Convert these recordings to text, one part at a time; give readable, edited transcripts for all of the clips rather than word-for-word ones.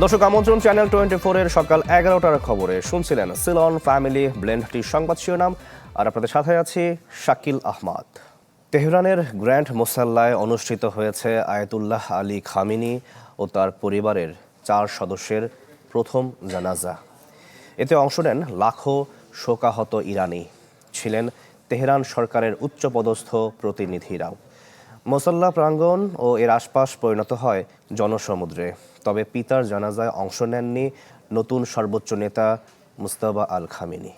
দর্শক আমন্ত্রণ চ্যানেল 24 এর সকাল 11টার খবরে শুনছিলেন সিলন ফ্যামিলি ব্লেন্ডটির সংবাদ শিরোনাম, আর আপনাদের সাথে আছি শাকিল আহমদ। তেহরানের গ্র্যান্ড মোসাল্লায় অনুষ্ঠিত হয়েছে আয়াতুল্লাহ আলী খামিনি ও তার পরিবারের 4 সদস্যের প্রথম জানাজা। এতে অংশ নেন লাখো শোকাহত ইরানি, ছিলেন তেহরান সরকারের উচ্চপদস্থ প্রতিনিধিরাও। মোসাল্লা প্রাঙ্গণ ও এর আশপাশ পরিণত হয় জনসমুদ্রে। তবে পিতার জানাজায় অংশ নেননি নতুন সর্বোচ্চ নেতা মুজতবা আল খামেনি।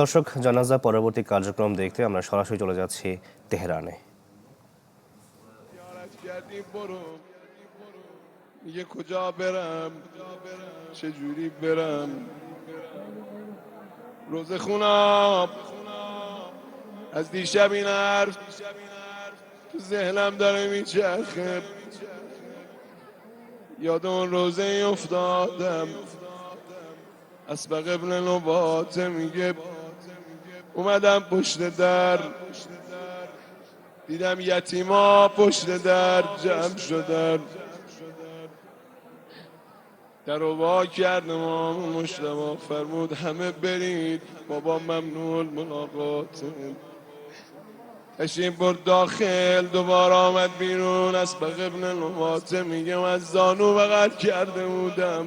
দর্শক, জানাজা পরবর্তী কার্যক্রম দেখতে আমরা সরাসরি চলে যাচ্ছি তেহরানে। میگه کجا برم چجوری برم روز خونم از دیشب این حرف تو ذهنم داره میچرخه یاد اون روزه افتادم اسبق ابن نباته میگه اومدم پشت در دیدم یتیما پشت در جمع شدن در رو وا کردم مشتبه فرمود همه برید بابا ممنوع الملاقات تشریف برد داخل دوباره آمد بیرون اسبق ابن نواته میگم از زانو بغل کرده بودم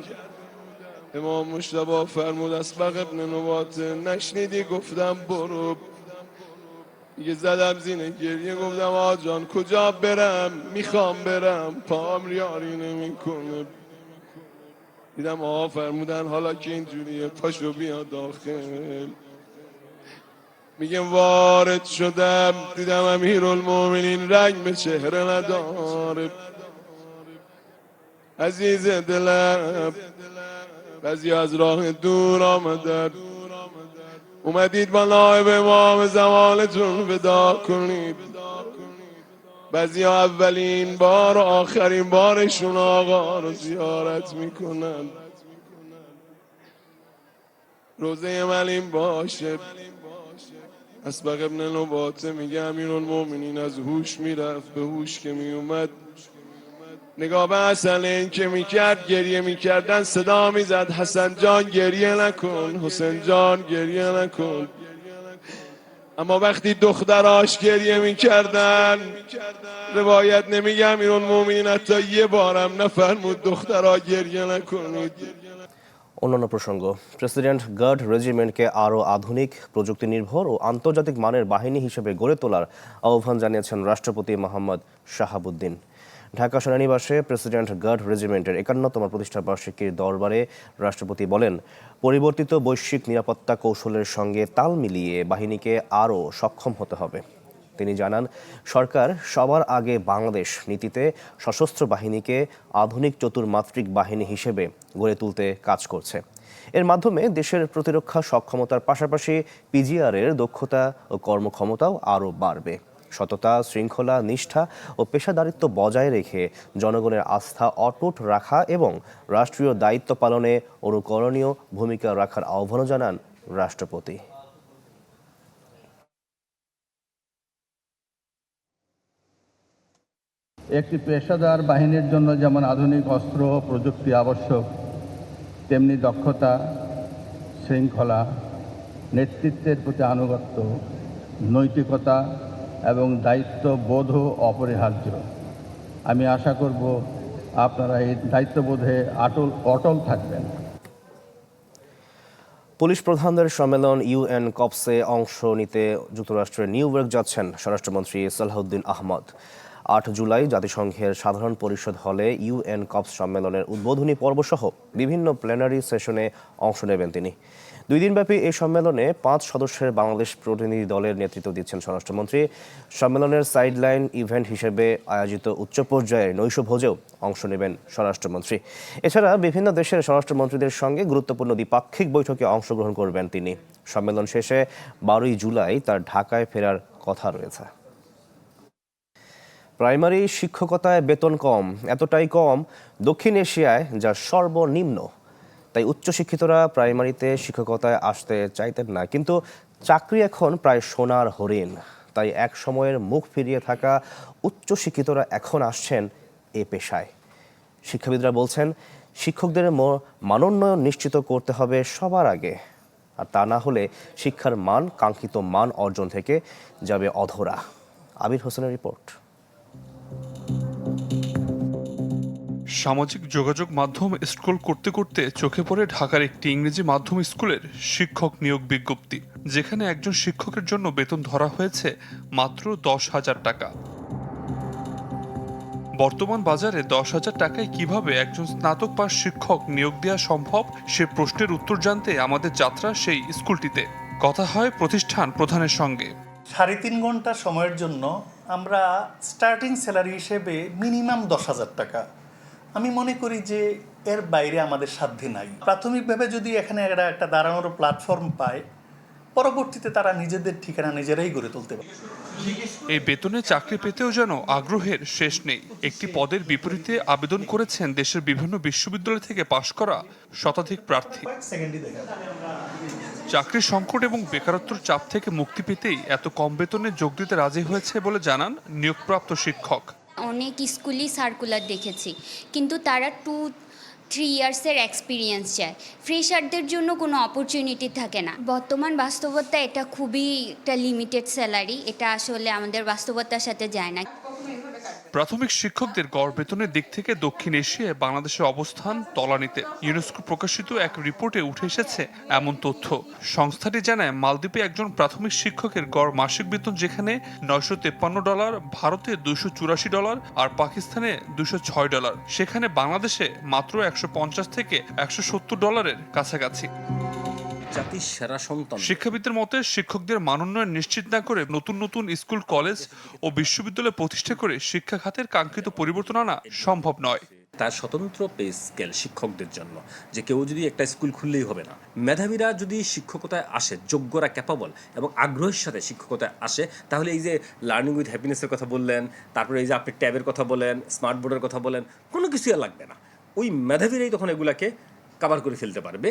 امام مشتبه فرمود اسبق ابن نواته نشنیدی گفتم برو میگه زدم زینه گریه گفتم آجان کجا برم میخوام برم پام ریاری نمیکنه دیدم آقا فرمودن حالا که اینجوریه پاشو بیا داخل میگم وارد شدم دیدم امیرالمومنین رنگ به چهره نداره عزیز دلم بعضی از راه دور آمدن اومدید با نایب امام زمانتون ودا کنید بعضی ها اولین بار و آخرین بارشون آقا رو زیارت میکنن روزه من این باشه اسبق ابن نباته میگه امیرالمومنین از هوش میرفت به هوش که میومد نگاه به حسن این که میکرد گریه میکردن صدا میزد حسن جان گریه نکن حسین جان گریه نکن اما وقتی دختراش گریه میکردن روایت نمیگه امیرالمومنین حتی یه بارم نفرمود دخترها گریه نکنید। অন্যান্য প্রসঙ্গ, প্রেসিডেন্ট গার্ড রেজিমেন্টকে আরও আধুনিক, প্রযুক্তি নির্ভর ও আন্তর্জাতিক মানের বাহিনী হিসেবে গড়ে তোলার আহ্বান জানিয়েছেন রাষ্ট্রপতি মোহাম্মদ শাহাবুদ্দিন। ঢাকা সেনানিবাসে প্রেসিডেন্ট গার্ড রেজিমেন্টের 51তম প্রতিষ্ঠা বার্ষিকীর দরবারে রাষ্ট্রপতি বলেন, পরিবর্তিত বৈশ্বিক নিরাপত্তা কৌশলের সঙ্গে তাল মিলিয়ে বাহিনীকে আরও সক্ষম হতে হবে। তিনি জানান, সরকার সবার আগে বাংলাদেশ নীতিতে সশস্ত্র বাহিনীকে আধুনিক চতুর্মাত্রিক বাহিনী হিসেবে গড়ে তুলতে কাজ করছে। এর মাধ্যমে দেশের প্রতিরক্ষা সক্ষমতার পাশাপাশি পিজিআরের দক্ষতা ও কর্মক্ষমতাও আরও বাড়বে। সততা, শৃঙ্খলা, নিষ্ঠা ও পেশাদারিত্ব বজায় রেখে জনগণের আস্থা অটুট রাখা এবং রাষ্ট্রীয় দায়িত্ব পালনে অনুকরণীয় ভূমিকা রাখার আহ্বানও জানান রাষ্ট্রপতি। একটি পেশাদার বাহিনীর জন্য যেমন আধুনিক অস্ত্র ও প্রযুক্তি আবশ্যক, তেমনি দক্ষতা, শৃঙ্খলা, নেতৃত্বের প্রতি আনুগত্য, নৈতিকতা এবং দায়িত্ববোধও অপরিহার্য। আমি আশা করব আপনারা এই দায়িত্ববোধে অটল থাকবেন। পুলিশ প্রধানদের সম্মেলন ইউএন কপসে অংশ নিতে যুক্তরাষ্ট্রের নিউ ইয়র্ক যাচ্ছেন স্বরাষ্ট্রমন্ত্রী সালাহউদ্দিন আহমদ। 8 জুলাই জাতিসংঘের সাধারণ পরিষদ হলে ইউএন কপস সম্মেলনের উদ্বোধনী পর্বসহ বিভিন্ন প্ল্যানারি সেশনে অংশ নেবেন তিনি। 2 দিনব্যাপী এই সম্মেলনে 5 সদস্যের বাংলাদেশ প্রতিনিধি দলের নেতৃত্ব দিচ্ছেন স্বরাষ্ট্রমন্ত্রী। সম্মেলনের সাইডলাইন ইভেন্ট হিসেবে আয়োজিত উচ্চ পর্যায়ের নৈশভোজেও অংশ নেবেন স্বরাষ্ট্রমন্ত্রী। এছাড়া বিভিন্ন দেশের স্বরাষ্ট্রমন্ত্রীদের সঙ্গে গুরুত্বপূর্ণ দ্বিপাক্ষিক বৈঠকে অংশগ্রহণ করবেন তিনি। সম্মেলন শেষে 12 জুলাই তার ঢাকায় ফেরার কথা রয়েছে। প্রাইমারি শিক্ষকতায় বেতন কম, এতটাই কম দক্ষিণ এশিয়ায় যা সর্বনিম্ন। তাই উচ্চশিক্ষিতরা প্রাইমারিতে শিক্ষকতায় আসতে চাইতেন না, কিন্তু চাকরি এখন প্রায় সোনার হরিণ। তাই এক সময়ের মুখ ফিরিয়ে থাকা উচ্চশিক্ষিতরা এখন আসছেন এ পেশায়। শিক্ষাবিদরা বলছেন, শিক্ষকদের মানোন্নয়ন নিশ্চিত করতে হবে সবার আগে, আর তা না হলে শিক্ষার মান কাঙ্ক্ষিত মান অর্জন থেকে যাবে অধরা। আবির হোসেনের রিপোর্ট। সামাজিক যোগাযোগ মাধ্যম স্ক্রল করতে করতে চোখে পড়ে ঢাকার একটি ইংরেজি মাধ্যম স্কুলের শিক্ষক নিয়োগ বিজ্ঞপ্তি, যেখানে একজন শিক্ষকের জন্য বেতন ধরা হয়েছে মাত্র 10,000 টাকা। বর্তমান বাজারে 10,000 টাকায় কিভাবে একজন স্নাতক পাস শিক্ষক নিয়োগ দেওয়া সম্ভব, সে প্রশ্নের উত্তর জানতে আমাদের যাত্রা সেই স্কুলটিতে। কথা হয় প্রতিষ্ঠান প্রধানের সঙ্গে। 3.5 ঘন্টা সময়ের জন্য আমরা স্টার্টিং স্যালারি হিসেবে মিনিমাম 10,000 টাকা। আমি মনে করি যে এর বাইরে আমাদের সাধ্যে নাই। প্রাথমিকভাবে যদি এখানে এরা একটা দাঁড়ানোর প্ল্যাটফর্ম পায়, পরবর্তীতে তারা নিজেদের ঠিকানা নিজেরাই গড়ে তুলতে পারে। এই বেতনে চাকরি পেতেও যেন আগ্রহের শেষ নেই। একটি পদের বিপরীতে আবেদন করেছেন দেশের বিভিন্ন বিশ্ববিদ্যালয় থেকে পাশ করা শতাধিক প্রার্থী। চাকরির সংকট এবং বেকারত্বের চাপ থেকে মুক্তি পেতেই এত কম বেতনে যোগ দিতে রাজি হয়েছে বলে জানান নিয়োগপ্রাপ্ত শিক্ষক। অনেক স্কুলই সার্কুলার দেখেছি, কিন্তু তারা 2-3 ইয়ার্সের এক্সপিরিয়েন্স চায়। ফ্রেশারদের জন্য কোনো অপরচুনিটি থাকে না। বর্তমান বাস্তবতা এটা খুবই একটা লিমিটেড স্যালারি, এটা আসলে আমাদের বাস্তবতার সাথে যায় না। প্রাথমিক শিক্ষকদের গড় বেতনের দিক থেকে দক্ষিণ এশিয়ায় বাংলাদেশের অবস্থান তলানিতে। ইউনেস্কো প্রকাশিত এক রিপোর্টে উঠে এসেছে এমন তথ্য। সংস্থাটি জানায়, মালদ্বীপে একজন প্রাথমিক শিক্ষকের গড় মাসিক বেতন যেখানে $953, ভারতে $284 আর পাকিস্তানে $206, সেখানে বাংলাদেশে মাত্র $150 থেকে $170 কাছাকাছি। জাতির সেরা সন্তান। শিক্ষাবিদদের মতে, শিক্ষকদের মানোন্নয়ন নিশ্চিত না করে নতুন নতুন স্কুল, কলেজ ও বিশ্ববিদ্যালয় প্রতিষ্ঠা করে শিক্ষা খাতের কাঙ্ক্ষিত পরিবর্তন আনা সম্ভব নয়। তার স্বতন্ত্র পে স্কেল শিক্ষকদের জন্য, যে কেউ যদি একটা স্কুল খুললেই হবে না। মেধাবীরা যদি শিক্ষকতায় আসে, যোগ্যরা ক্যাপাবল এবং আগ্রহের সাথে শিক্ষকতায় আসে, তাহলে এই যে লার্নিং উইথ হ্যাপিনেসের কথা বললেন, তারপরে এই যে আপনি ট্যাবের কথা বলেন, স্মার্ট বোর্ডের কথা বলেন, কোনো কিছুই আর লাগবে না। ওই মেধাবীরাই তখন এগুলাকে কভার করে ফেলতে পারবে।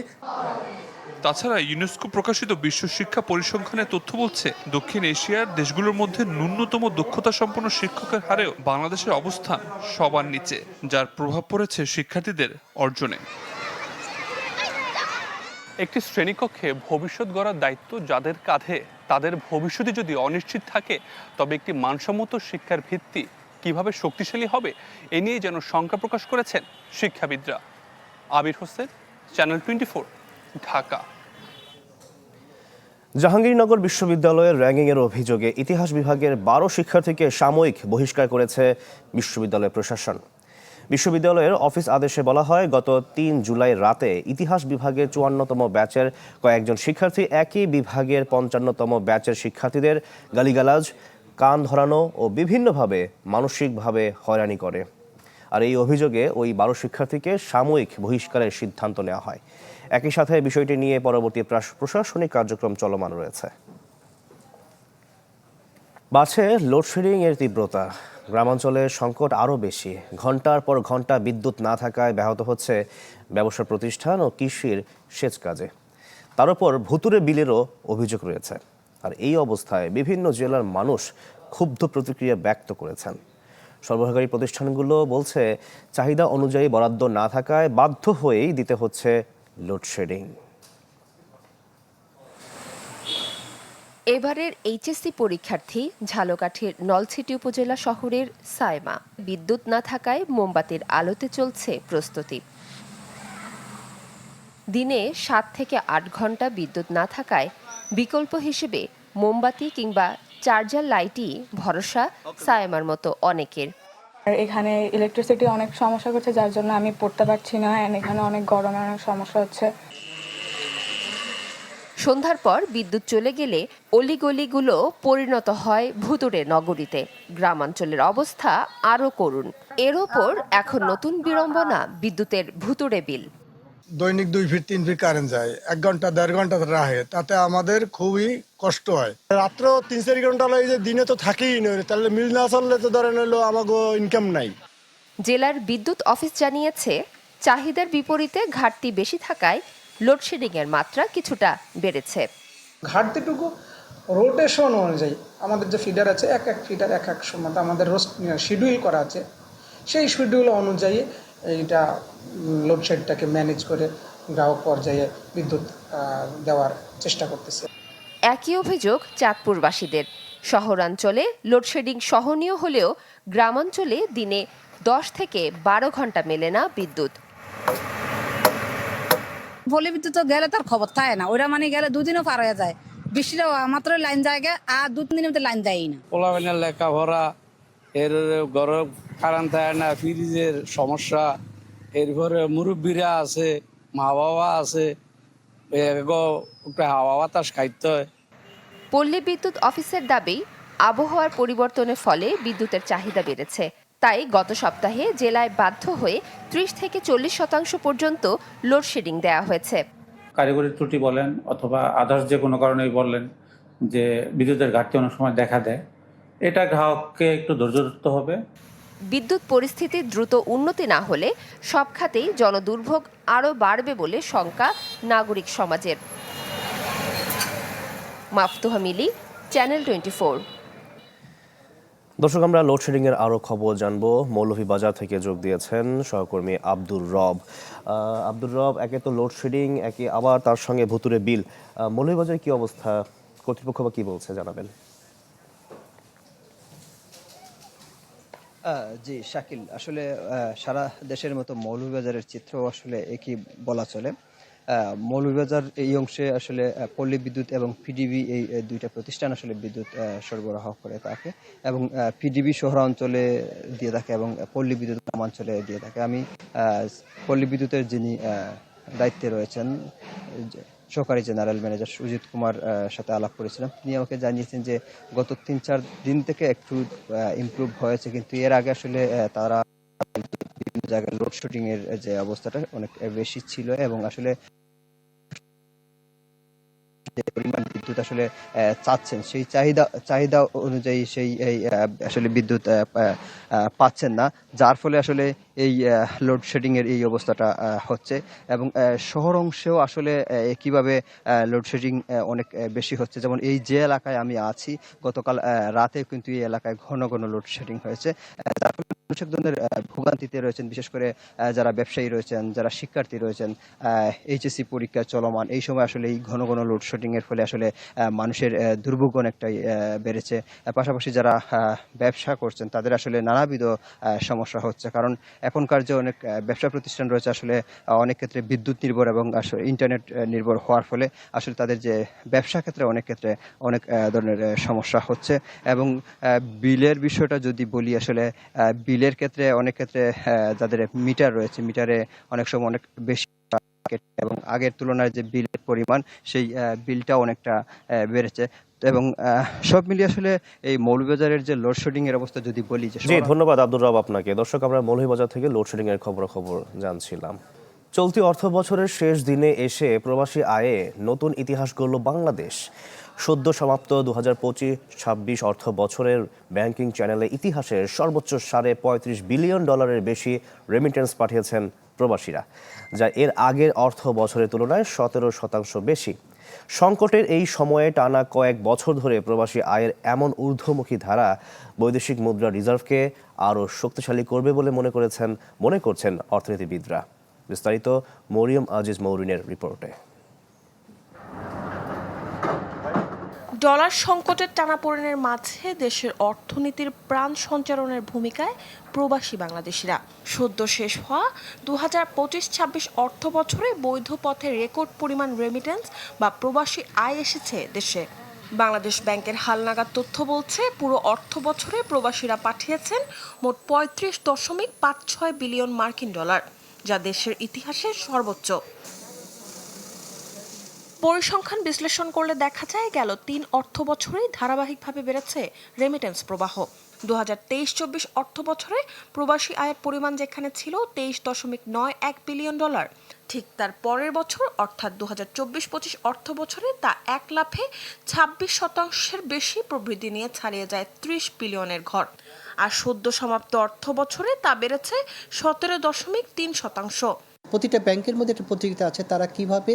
তাছাড়া ইউনেস্কো প্রকাশিত বিশ্ব শিক্ষা পরিসংখ্যানের তথ্য বলছে, দক্ষিণ এশিয়ার দেশগুলোর মধ্যে ন্যূনতম দক্ষতা সম্পন্ন শিক্ষকের হারেও বাংলাদেশের অবস্থান সবার নিচে, যার প্রভাব পড়েছে শিক্ষার্থীদের অর্জনে। একটি শ্রেণীকক্ষে ভবিষ্যৎ গড়ার দায়িত্ব যাদের কাঁধে, তাদের ভবিষ্যতে যদি অনিশ্চিত থাকে, তবে একটি মানসম্মত শিক্ষার ভিত্তি কিভাবে শক্তিশালী হবে, এ নিয়ে যেন শঙ্কা প্রকাশ করেছেন শিক্ষাবিদরা। আবির হোসেন, চ্যানেল 24, ঢাকা। জাহাঙ্গীরনগর বিশ্ববিদ্যালয়ের র্যাগিংয়ের অভিযোগে ইতিহাস বিভাগের 12 শিক্ষার্থীকে সাময়িক বহিষ্কার করেছে বিশ্ববিদ্যালয় প্রশাসন। বিশ্ববিদ্যালয়ের অফিস আদেশে বলা হয়, গত 3 জুলাই রাতে ইতিহাস বিভাগের 54তম ব্যাচের কয়েকজন শিক্ষার্থী একই বিভাগের 55তম ব্যাচের শিক্ষার্থীদের গালিগালাজ, কান ধরানো ও বিভিন্নভাবে মানসিকভাবে হয়রানি করে। আর এই অভিযোগে ওই 12 শিক্ষার্থীকে সাময়িক বহিষ্কারের সিদ্ধান্ত নেওয়া হয়। একই সাথে বিষয়টি নিয়ে পরবর্তী প্রশাসনিক কার্যক্রম চলমান রয়েছে। বাড়ছে লোডশেডিং এর তীব্রতা। গ্রামাঞ্চলে সংকট আরও বেশি। ঘন্টার পর ঘন্টা বিদ্যুৎ না থাকায় ব্যাহত হচ্ছে ব্যবসা প্রতিষ্ঠান ও কৃষির সেচ কাজে। তার উপর ভুতুরে বিলেরও অভিযোগ রয়েছে। আর এই অবস্থায় বিভিন্ন জেলার মানুষ ক্ষুব্ধ প্রতিক্রিয়া ব্যক্ত করেছেন। সরবরাহকারী প্রতিষ্ঠানগুলো বলছে, চাহিদা অনুযায়ী বরাদ্দ না থাকায় বাধ্য হয়েই দিতে হচ্ছে লোডশেডিং। এবারের এইচএসসি পরীক্ষার্থী ঝালকাঠির নলছিটি উপজেলা শহরের সায়মা। বিদ্যুৎ না থাকায় মোমবাতির আলোতে চলছে প্রস্তুতি। দিনে 7 থেকে 8 ঘন্টা বিদ্যুৎ না থাকায় বিকল্প হিসেবে মোমবাতি কিংবা চার্জার লাইটই ভরসা সায়মার মতো অনেকের। এখানে ইলেকট্রিসিটি অনেক সমস্যা করছে, যার জন্য আমি পড়তে পারছি না। এখানে অনেক গরমের অনেক সমস্যা হচ্ছে। সন্ধ্যার পর বিদ্যুৎ চলে গেলে অলিগলিগুলো পরিণত হয় ভুতুড়ে নগরীতে। গ্রামাঞ্চলের অবস্থা আরও করুণ। এর ওপর এখন নতুন বিড়ম্বনা বিদ্যুতের ভুতুড়ে বিল। দৈনিক 2 ফিট 3 ফিট কারেন্ট যায়, 1 ঘন্টা 1.5 ঘন্টা রাহে, তাতে আমাদের খুবই কষ্ট হয়। রাত্র 3-4 ঘন্টা লাগে, যে দিনে তো থাকেই না, তাহলে মিল না চললে তো ধরেন হলো আমাকে ইনকাম নাই। জেলার বিদ্যুৎ অফিস জানিয়েছে, চাহিদার বিপরীতে ঘাটতি বেশি থাকায় লোডশেডিংয়ের মাত্রা কিছুটা বেড়েছে। ঘাটতিটুকু রোটেশন অনুযায়ী আমাদের যে ফিডার আছে, এক ফিডার এক সময় আমাদের শিডিউল করা আছে, সেই শিডিউল অনুযায়ী এইটা লোডশেডটাকে ম্যানেজ করে গ্রাহক পর্যায়ে বিদ্যুৎ দেওয়ার চেষ্টা করতেছে। একই অভিযোগ চাঁদপুরবাসীদের। শহরাঞ্চলে লোডশেডিং সহনীয় হলেও গ্রামাঞ্চলে দিনে 10 থেকে 12 ঘন্টা মেলে না বিদ্যুৎ। পল্লী বিদ্যুৎ গেলে তার খবর থাকে না, ওইটা মানে গেলে 2 দিনও পার হয়ে যায়। বৃষ্টিটা মাত্র লাইন যায়, আর 2-3 দিনের মধ্যে লাইন দেয়ই না। পোলাবেনের লেখাপড়া, এর ঘরে কারেন্ট থাকে না, ফ্রিজের সমস্যা, এরপরে মুরব্বীরা আছে, মা বাবা আছে, হাওয়া বাতাস খাইতে হয়। পল্লী বিদ্যুৎ অফিসের দাবি, আবহাওয়ার পরিবর্তনের ফলে বিদ্যুতের চাহিদা বেড়েছে। তাই গত সপ্তাহে জেলায় বাধ্য হয়ে 30 থেকে 40% পর্যন্ত লোডশেডিং দেওয়া হয়েছে। কারিগরি ত্রুটি বলেন অথবা আদার্স যে কোনো কারণেই বললেন যে বিদ্যুতের ঘাটতি অনেক সময় দেখা দেয়, এটা গ্রাহককে একটু ধৈর্য ধরতে হবে। বিদ্যুৎ পরিস্থিতি দ্রুত উন্নতি না হলে সব খাতেই জনদুর্ভোগ আরও বাড়বে বলে শঙ্কা নাগরিক সমাজের। মাফতুহা মিলি, চ্যানেল 24। দর্শক, আমরা লোডশেডিং এর আরো খবর জানবো। মৌলভীবাজার থেকে যোগ দিয়েছেন সহকর্মী আব্দুর রব। আব্দুর রব, একে তো লোডশেডিং, একে আবার তার সঙ্গে ভুতুরে বিল। মৌলভীবাজারের কি অবস্থা, কর্তৃপক্ষ বা কি বলছে জানাবেন? জি শাকিল, আসলে সারা দেশের মতো মৌলভীবাজারের চিত্র আসলে একই বলা চলে। মৌলভীবাজার এই অংশে আসলে পল্লী বিদ্যুৎ এবং পিডিবি এই দুইটা প্রতিষ্ঠান আসলে বিদ্যুৎ সরবরাহ করে থাকে, এবং পিডিবি শহরাঞ্চলে দিয়ে থাকে এবং পল্লী বিদ্যুৎ গ্রামাঞ্চলে দিয়ে থাকে। আমি পল্লী বিদ্যুতের যিনি দায়িত্বে রয়েছেন, সহকারী জেনারেল ম্যানেজার সুজিত কুমার সাথে আলাপ করেছিলাম। তিনি আমাকে জানিয়েছেন যে গত 3-4 দিন থেকে একটু ইমপ্রুভ হয়েছে, কিন্তু এর আগে আসলে তারা বিভিন্ন জায়গায় লোডশেডিং এর যে অবস্থাটা অনেক বেশি ছিল, এবং আসলে যে পরিমাণ বিদ্যুৎ আসলে চাচ্ছেন সেই চাহিদা অনুযায়ী সেই আসলে বিদ্যুৎ পাচ্ছেন না, যার ফলে আসলে এই লোডশেডিং এর এই অবস্থাটা হচ্ছে। এবং শহর অংশেও আসলে কিভাবে লোডশেডিং অনেক বেশি হচ্ছে, যেমন এই যে এলাকায় আমি আছি, গতকাল রাতে কিন্তু এই এলাকায় ঘন ঘন লোডশেডিং হয়েছে, যার ফলে মানুষ এক ধরনের ভোগান্তিতে রয়েছেন। বিশেষ করে যারা ব্যবসায়ী রয়েছেন, যারা শিক্ষার্থী রয়েছেন, এইচএসসি পরীক্ষা চলমান, এই সময় আসলে এই ঘন ঘন লোডশেডিং এর ফলে আসলে মানুষের দুর্ভোগ অনেকটাই বেড়েছে। পাশাপাশি যারা ব্যবসা করছেন তাদের আসলে নানাবিধ সমস্যা হচ্ছে, কারণ এখনকার যে অনেক ব্যবসা প্রতিষ্ঠান রয়েছে আসলে অনেক ক্ষেত্রে বিদ্যুৎ নির্ভর এবং আসলে ইন্টারনেট নির্ভর হওয়ার ফলে আসলে তাদের যে ব্যবসা ক্ষেত্রে অনেক ক্ষেত্রে অনেক ধরনের সমস্যা হচ্ছে। এবং বিলের বিষয়টা যদি বলি, আসলে বিলের ক্ষেত্রে অনেক ক্ষেত্রে যাদের মিটার রয়েছে, মিটারে অনেক সময় অনেক বেশি, এবং আগের তুলনায় যে বিলের পরিমাণ সেই বিলটা অনেকটা বেড়েছে। এবং সব মিলিয়ে আসলে এই মৌলভীবাজারের যে লোডশেডিং এর অবস্থা যদি বলি, জি ধন্যবাদ আব্দুর রব আপনাকে। দর্শক, আমরা মৌলভীবাজার থেকে লোডশেডিং এর খবর জানছিলাম। চলতি অর্থ বছরের শেষ দিনে এসে প্রবাসী আয়ে নতুন ইতিহাস গড়ল বাংলাদেশ। সদ্য সমাপ্ত 2025-26 অর্থ বছরের ব্যাংকিং চ্যানেলে ইতিহাসের সর্বোচ্চ $35 বিলিয়ন বেশি রেমিটেন্স পাঠিয়েছেন প্রবাসীরা, যা এর আগের অর্থ বছরের তুলনায় 17% বেশি। সংকটের এই সময়ে টানা কয়েক বছর ধরে প্রবাসী আয়ের এমন ঊর্ধ্বমুখী ধারা বৈদেশিক মুদ্রা রিজার্ভকে আরও শক্তিশালী করবে বলে মনে করছেন অর্থনীতিবিদরা। বিস্তারিত মরিয়ম আজিজ মৌরিনের রিপোর্টে। ডলার সংকটের টানাপোড়েনের মাঝে দেশের অর্থনীতির প্রাণ সঞ্চালনের ভূমিকায় প্রবাসী বাংলাদেশিরা। সদ্য শেষ হওয়া 2025-26 অর্থ বছরে বৈধ পথে রেকর্ড পরিমাণ রেমিটেন্স বা প্রবাসী আয় এসেছে দেশে। বাংলাদেশ ব্যাংকের হালনাগাদ তথ্য বলছে, পুরো অর্থ বছরে প্রবাসীরা পাঠিয়েছেন মোট $35.56 বিলিয়ন মার্কিন ডলার, যা দেশের ইতিহাসের সর্বোচ্চ। পরিসংখ্যান বিশ্লেষণ করলে দেখা যায় গেল ৩ অর্থ বছরেই ধারাবাহিকভাবে বেড়েছে রেমিটেন্স প্রবাহ। 2023-24 অর্থ বছরে প্রবাসী আয়ের পরিমাণ যেখানে ছিল $23.91 বিলিয়ন, ঠিক তার পরের বছর অর্থাৎ 2024-25 অর্থ বছরে তা 1 লাফে 26% বেশি প্রবৃদ্ধি নিয়ে ছাড়িয়ে যায় 30 বিলিয়নের ঘর। আর সদ্য সমাপ্ত অর্থ বছরে তা বেড়েছে 17.3%। প্রতিটা ব্যাংকের মধ্যে একটা প্রতিযোগিতা আছে, তারা কিভাবে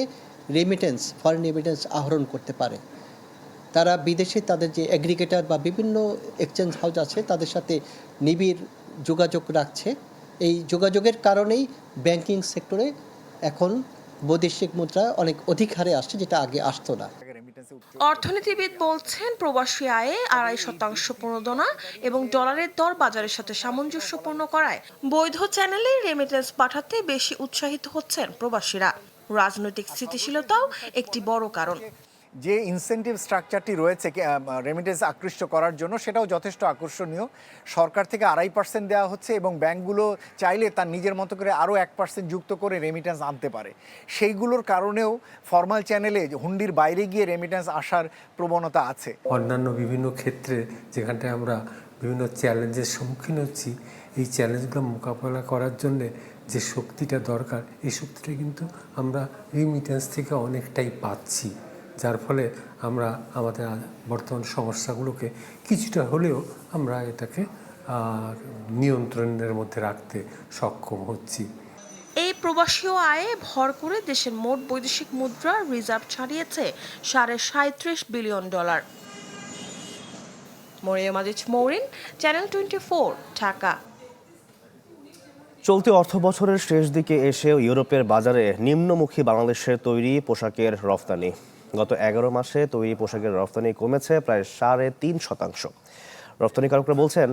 রেমিটেন্স, ফরেন রেমিটেন্স আহরণ করতে পারে। তারা বিদেশে তাদের যে এগ্রিগেটর বা বিভিন্ন এক্সচেঞ্জ হাউস আছে তাদের সাথে নিবিড় যোগাযোগ রাখছে। এই যোগাযোগের কারণেই ব্যাংকিং সেক্টরে এখন বৈদেশিক মুদ্রা অনেক অধিক হারে আসছে, যেটা আগে আসতো না। অর্থনীতিবিদ বলছেন প্রবাসী আয়ে 2.5% প্রণোদনা এবং ডলারের দর বাজারের সাথে সামঞ্জস্যপূর্ণ করায় বৈধ চ্যানেলে রেমিটেন্স পাঠাতে বেশি উৎসাহিত হচ্ছেন প্রবাসীরা। রাজনৈতিক স্থিতিশীলতাও একটি বড় কারণ। যে ইনসেন্টিভ স্ট্রাকচারটি রয়েছে রেমিটেন্স আকৃষ্ট করার জন্য, সেটাও যথেষ্ট আকর্ষণীয়। সরকার থেকে 2.5% দেওয়া হচ্ছে এবং ব্যাংকগুলো চাইলে তার নিজের মতো করে আরও 1% যুক্ত করে রেমিটেন্স আনতে পারে। সেইগুলোর কারণেও ফর্মাল চ্যানেলে হুন্ডির বাইরে গিয়ে রেমিটেন্স আসার প্রবণতা আছে। অন্যান্য বিভিন্ন ক্ষেত্রে যেখানটায় আমরা বিভিন্ন চ্যালেঞ্জের সম্মুখীন হচ্ছি, এই চ্যালেঞ্জগুলো মোকাবেলা করার জন্যে যে শক্তিটা দরকার, এই শক্তিটা কিন্তু আমরা রেমিটেন্স থেকে অনেকটাই পাচ্ছি, যার ফলে আমরা আমাদের বর্তমান সমস্যাগুলোকে কিছুটা হলেও আমরা এটাকে নিয়ন্ত্রণের মধ্যে রাখতে সক্ষম হচ্ছি। এই প্রবাসী আয়ে ভর করে দেশের মোট বৈদেশিক মুদ্রা রিজার্ভ ছাড়িয়েছে $37 বিলিয়ন। মরিয়ম আজিজ মৌরিন, চ্যানেল 24, ঢাকা। চলতি অর্থ বছরের শেষ দিকে এসে ইউরোপের বাজারে নিম্নমুখী বাংলাদেশের তৈরি পোশাকের রফতানি। গত 11 মাসে তৈরি পোশাকের রফতানি কমেছে প্রায় 3.5%। রপ্তানিকারকরা বলছেন,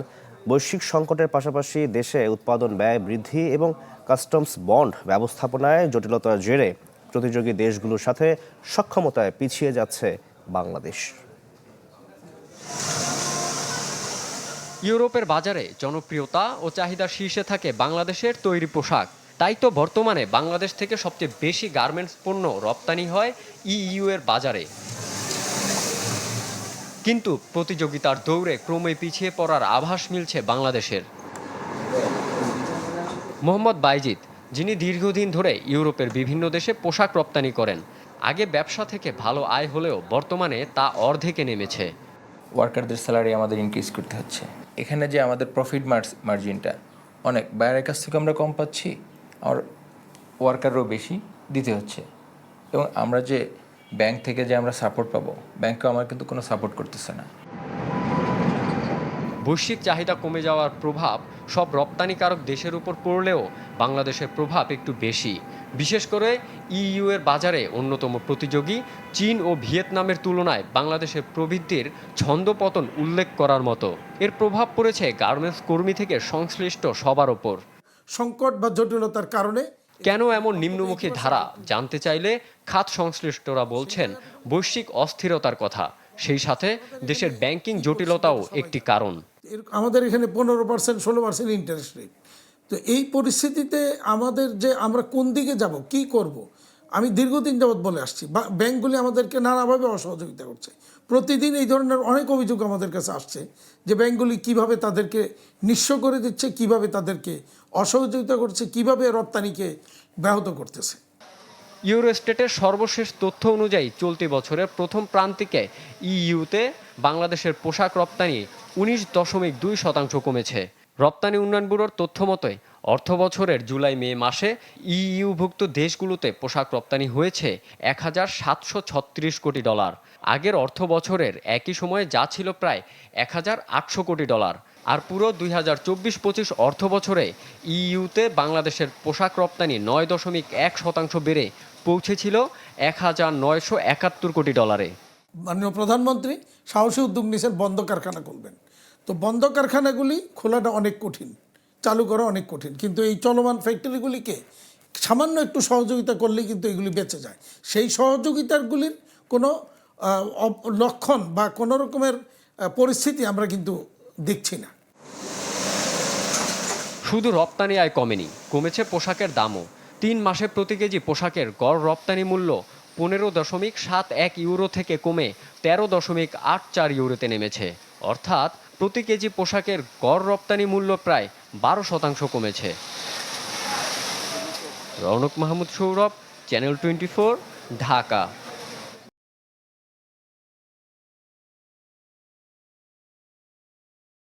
বৈশ্বিক সংকটের পাশাপাশি দেশে উৎপাদন ব্যয় বৃদ্ধি এবং কাস্টমস বন্ড ব্যবস্থাপনায় জটিলতার জেরে প্রতিযোগী দেশগুলোর সাথে সক্ষমতায় পিছিয়ে যাচ্ছে বাংলাদেশ। ইউরোপের বাজারে জনপ্রিয়তা ও চাহিদার শীর্ষে থাকে বাংলাদেশের তৈরি পোশাক। তাই তো বর্তমানে বাংলাদেশ থেকে সবচেয়ে বেশি গার্মেন্টস পণ্য রপ্তানি হয় ইইউ এর বাজারে। কিন্তু প্রতিযোগিতার দৌড়ে ক্রমে পিছিয়ে পড়ার আভাস মিলছে বাংলাদেশের। মোহাম্মদ বাইজিদ, যিনি দীর্ঘদিন ধরে ইউরোপের বিভিন্ন দেশে পোশাক রপ্তানি করেন, আগে ব্যবসা থেকে ভালো আয় হলেও বর্তমানে তা অর্ধেকে নেমেছে। ওয়ার্কারদের স্যালারি আমাদের ইনক্রিজ করতে হচ্ছে। এখানে যে আমাদের প্রফিট মার্জিনটা অনেক বাইরের কাছ থেকে আমরা কম পাচ্ছি, আর ওয়ার্কারও বেশি দিতে হচ্ছে। এবং আমরা যে ব্যাংক থেকে যে আমরা সাপোর্ট পাবো, ব্যাংকও আমার কিন্তু কোনো সাপোর্ট করতেছে না। বৈশ্বিক চাহিদা কমে যাওয়ার প্রভাব সব রপ্তানিকারক দেশের উপর পড়লেও বাংলাদেশের প্রভাব একটু বেশি। বিশেষ করে ইইউ এর বাজারে অন্যতম প্রতিযোগী চীন ও ভিয়েতনামের তুলনায় বাংলাদেশের প্রবৃদ্ধির ছন্দপতন উল্লেখ করার মতো। এর প্রভাব পড়েছে গার্মেন্টস কর্মী থেকে সংশ্লিষ্ট সবার ওপর। সংকট বা জটিলতার কারণে কেন এমন নিম্নমুখী ধারা জানতে চাইলে খাত সংশ্লিষ্টরা বলছেন, বৈশ্বিক অস্থিরতার কথা, সেই সাথে দেশের ব্যাংকিং জটিলতাও একটি কারণ। আমাদের এখানে 15%, 16% ইন্টারেস্ট রেট। তো এই পরিস্থিতিতে আমাদের যে আমরা কোন দিকে যাব, কি করব, আমি দীর্ঘদিন যাবৎ বলে আসছি, ব্যাংকগুলি আমাদেরকে নানাভাবে অসহযোগিতা করছে। প্রতিদিন এই ধরনের অনেক অভিযোগ আমাদের কাছে আসছে যে ব্যাংকগুলি কিভাবে তাদেরকে নিঃস্ব করে দিচ্ছে, কিভাবে তাদেরকে অসহযোগিতা করছে, কিভাবে রপ্তানিকে ব্যাহত করতেছে। ইউরোস্টেটের সর্বশেষ তথ্য অনুযায়ী চলতি বছরের প্রথম প্রান্তিকে ইইউতে বাংলাদেশের পোশাক রপ্তানি 19.2% কমেছে। রপ্তানি উন্নয়ন ব্যুরোর তথ্য মতে অর্থ বছরের জুলাই-মে মাসে ইইউভুক্ত দেশগুলোতে পোশাক রপ্তানি হয়েছে $1,736 কোটি। আগের অর্থ বছরের একই সময়ে যা ছিল প্রায় $1,800 কোটি। আর পুরো 2024-25 অর্থ বছরে ইইউতে বাংলাদেশের পোশাক রপ্তানি 9.1% বেড়ে পৌঁছেছিল $1,971 কোটি। মাননীয় প্রধানমন্ত্রী সাহসী উদ্যোগ নিয়েছেন, বন্ধ কারখানা খুলবেন। তো বন্ধ কারখানাগুলি খোলাটা অনেক কঠিন, চালু করা অনেক কঠিন, কিন্তু এই চলমান ফ্যাক্টরিগুলিকে সামান্য একটু সহযোগিতা করলেই কিন্তু এগুলি বেঁচে যায়। সেই সহযোগিতাগুলির কোনো লক্ষণ বা কোনো রকমের পরিস্থিতি আমরা কিন্তু দেখছি না। শুধু রপ্তানি আয় কমেনি, কমেছে পোশাকের দামও। 3 মাসে প্রতি কেজি পোশাকের গড় রপ্তানি মূল্য 15.71 ইউরো থেকে কমে 13.84 ইউরোতে নেমেছে। অর্থাৎ প্রতি কেজি পোশাকের গড় রপ্তানি মূল্য প্রায় 12% কমেছে। রৌনক মাহমুদ সৌরভ, চ্যানেল 24, ঢাকা।